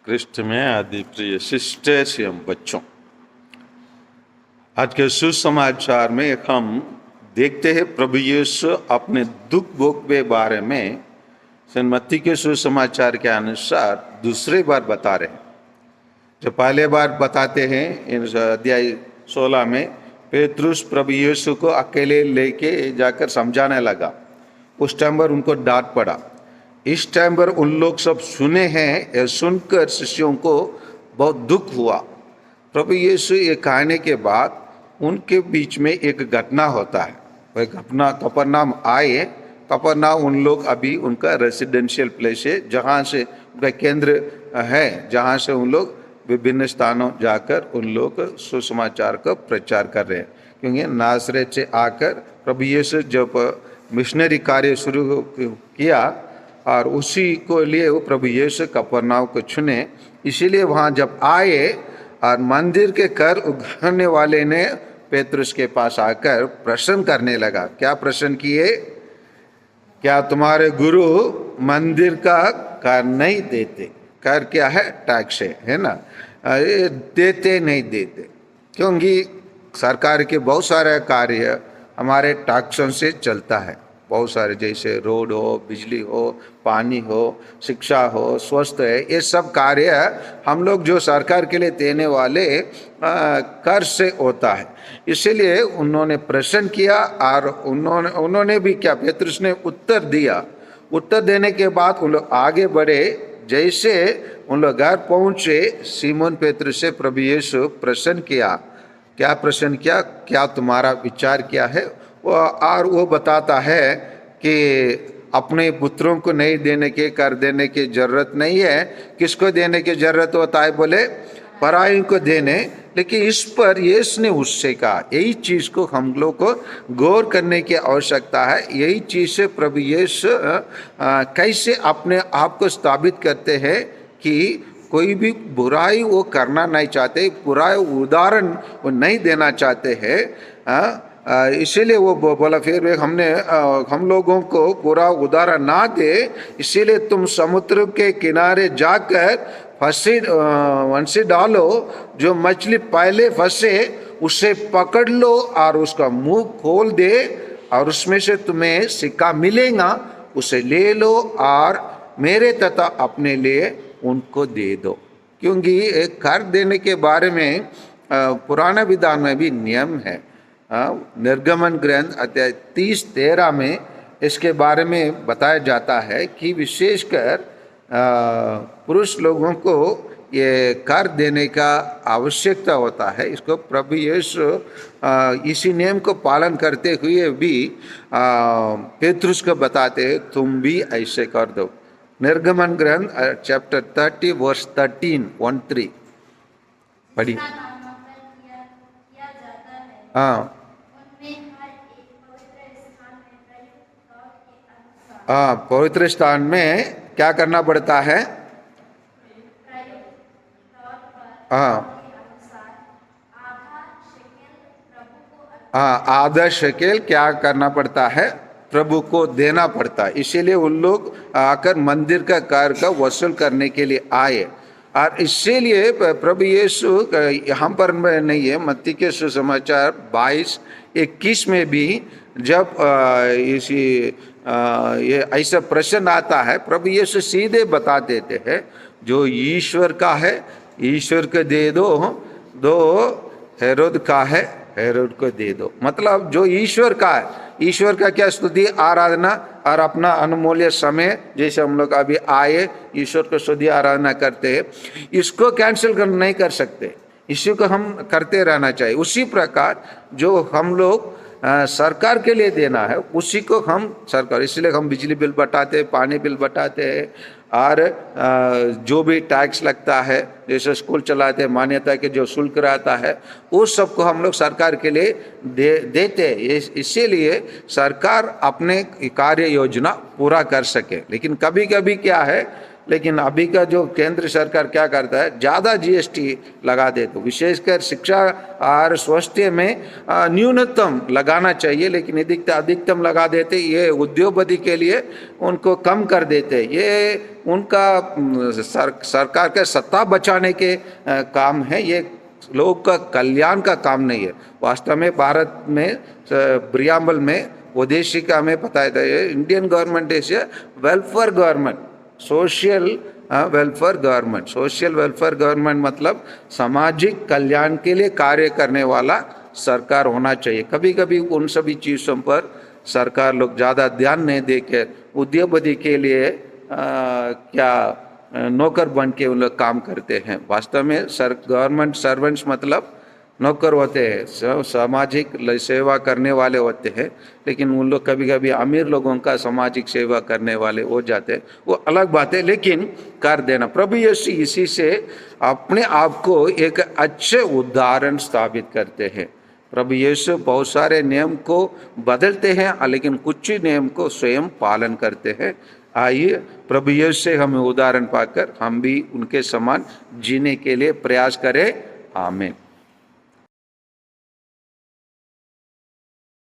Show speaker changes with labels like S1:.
S1: Christ में आदि प्रिय सिस्टर्स एवं बच्चों, आज के सुसमाचार में हम देखते हैं प्रभु यीशु अपने दुख भोग के बारे में सेंट मत्ती के सुसमाचार के अनुसार दूसरी बार बता रहे हैं। जो पहले बार बताते हैं इन अध्याय 16 में पेतरुस प्रभु यीशु को अकेले लेके जाकर समझाने लगा। उस टाइम पर उनको डांट पड़ा। इस टाइम पर उन लोग सब सुने हैं, यह सुनकर शिष्यों को बहुत दुख हुआ। प्रभु यीशु ये कहने के बाद उनके बीच में एक घटना होता है। वह घटना कफरनहूम आए। कफरनहूम उन लोग अभी उनका रेसिडेंशियल प्लेस है, जहाँ से उनका केंद्र है, जहाँ से उन लोग विभिन्न स्थानों जाकर उन लोग सुसमाचार का प्रचार कर रहे हैं। क्योंकि नासरेत से आकर प्रभु यीशु जब मिशनरी कार्य शुरू किया और उसी को लिए वो प्रभु यीशु कफरनहूम को चुने। इसीलिए वहाँ जब आए और मंदिर के कर उघाड़ने वाले ने पेतरुस के पास आकर प्रश्न करने लगा। क्या प्रश्न किए? क्या तुम्हारे गुरु मंदिर का कर नहीं देते? कर क्या है? टैक्स है ना, देते नहीं देते। क्योंकि सरकार के बहुत सारे कार्य हमारे टैक्सों से चलता है। बहुत सारे, जैसे रोड हो, बिजली हो, पानी हो, शिक्षा हो, स्वास्थ्य है, ये सब कार्य हम लोग जो सरकार के लिए देने वाले कर से होता है। इसीलिए उन्होंने प्रश्न किया और उन्होंने भी क्या, पेतरुस ने उत्तर दिया। उत्तर देने के बाद उन लोग आगे बढ़े। जैसे उन लोग घर पहुंचे, सीमोन पेतरुस से प्रभु यीशु प्रश्न किया। क्या प्रश्न किया? क्या तुम्हारा विचार क्या है? और वो बताता है कि अपने पुत्रों को नहीं देने के, कर देने की जरूरत नहीं है। किसको देने की जरूरत होता है? बोले पराई को देने। लेकिन इस पर यीशु ने उससे कहा, यही चीज को हम लोग को गौर करने की आवश्यकता है। यही चीज से प्रभु यीशु कैसे अपने आप को स्थापित करते हैं कि कोई भी बुराई वो करना नहीं चाहते, बुराई उदाहरण वो नहीं देना चाहते हैं। इसीलिए वो बोला, फिर हम लोगों को बुरा उदाहरण ना दे, इसीलिए तुम समुद्र के किनारे जाकर वंशी डालो, जो मछली पहले फंसे उसे पकड़ लो और उसका मुंह खोल दे और उसमें से तुम्हें सिक्का मिलेगा, उसे ले लो और मेरे तथा अपने लिए उनको दे दो। क्योंकि एक कर देने के बारे में पुराना विधान में भी नियम है। निर्गमन ग्रंथ अध्याय 30-13 में इसके बारे में बताया जाता है कि विशेषकर पुरुष लोगों को ये कर देने का आवश्यकता होता है। इसको प्रभु यीशु इसी नियम को पालन करते हुए भी पेतरुस को बताते हैं, तुम भी ऐसे कर दो। निर्गमन ग्रंथ चैप्टर 30 वर्स 13 पढ़ी। हाँ, पवित्र स्थान में क्या करना पड़ता है? आधा शेकेल क्या करना पड़ता है? प्रभु को देना पड़ता है। इसीलिए उन लोग आकर मंदिर का कर का वसूल करने के लिए आए। और इसीलिए प्रभु यीशु यहाँ पर नहीं है, मत्ती के सुसमाचार 22-21 में भी जब ये ऐसा प्रश्न आता है, प्रभु यीशु सीधे बता देते हैं, जो ईश्वर का है ईश्वर को दे दो, हेरोद का है हेरोद को दे दो। मतलब जो ईश्वर का है, ईश्वर का क्या स्तुति आराधना और अपना अनमूल्य समय, जैसे हम लोग अभी आए ईश्वर को स्तुति आराधना करते हैं, इसको कैंसिल नहीं कर सकते। इसी को हम करते रहना चाहिए। उसी प्रकार जो हम लोग सरकार के लिए देना है, उसी को हम सरकार, इसलिए हम बिजली बिल बटाते हैं, पानी बिल बटाते हैं, और जो भी टैक्स लगता है, जैसे स्कूल चलाते हैं, मान्यता के जो शुल्क रहता है, उस सब को हम लोग सरकार के लिए देते हैं। इसीलिए सरकार अपने कार्य योजना पूरा कर सके। लेकिन कभी कभी क्या है, लेकिन अभी का जो केंद्र सरकार क्या करता है, ज़्यादा जीएसटी लगा दे, तो विशेषकर शिक्षा और स्वास्थ्य में न्यूनतम लगाना चाहिए, लेकिन अधिकतम लगा देते। ये उद्योगपति के लिए उनको कम कर देते। ये उनका सरकार के सत्ता बचाने के काम है, ये लोग का कल्याण का काम नहीं है। वास्तव में भारत में प्रियम्बल में उद्देशिका में बताया था, Indian government is a welfare government, social welfare government. Social welfare government मतलब सामाजिक कल्याण के लिए कार्य करने वाला सरकार होना चाहिए। कभी कभी उन सभी चीज़ों पर सरकार लोग ज़्यादा ध्यान नहीं देकर उद्योगपति के लिए क्या नौकर बन के उन लोग काम करते हैं। वास्तव में गवर्नमेंट सर्वेंट्स मतलब नौकर होते हैं, सामाजिक सेवा करने वाले होते हैं, लेकिन उन लोग कभी कभी अमीर लोगों का सामाजिक सेवा करने वाले हो जाते हैं, वो अलग बात है, लेकिन कर देना। प्रभु यीशु इसी से अपने आप को एक अच्छे उदाहरण स्थापित करते हैं। प्रभु यीशु बहुत सारे नियम को बदलते हैं, लेकिन कुछ ही नियम को स्वयं पालन करते हैं। आइए प्रभु यीशु से हमें उदाहरण पाकर हम भी उनके समान जीने के लिए प्रयास करें। आमीन।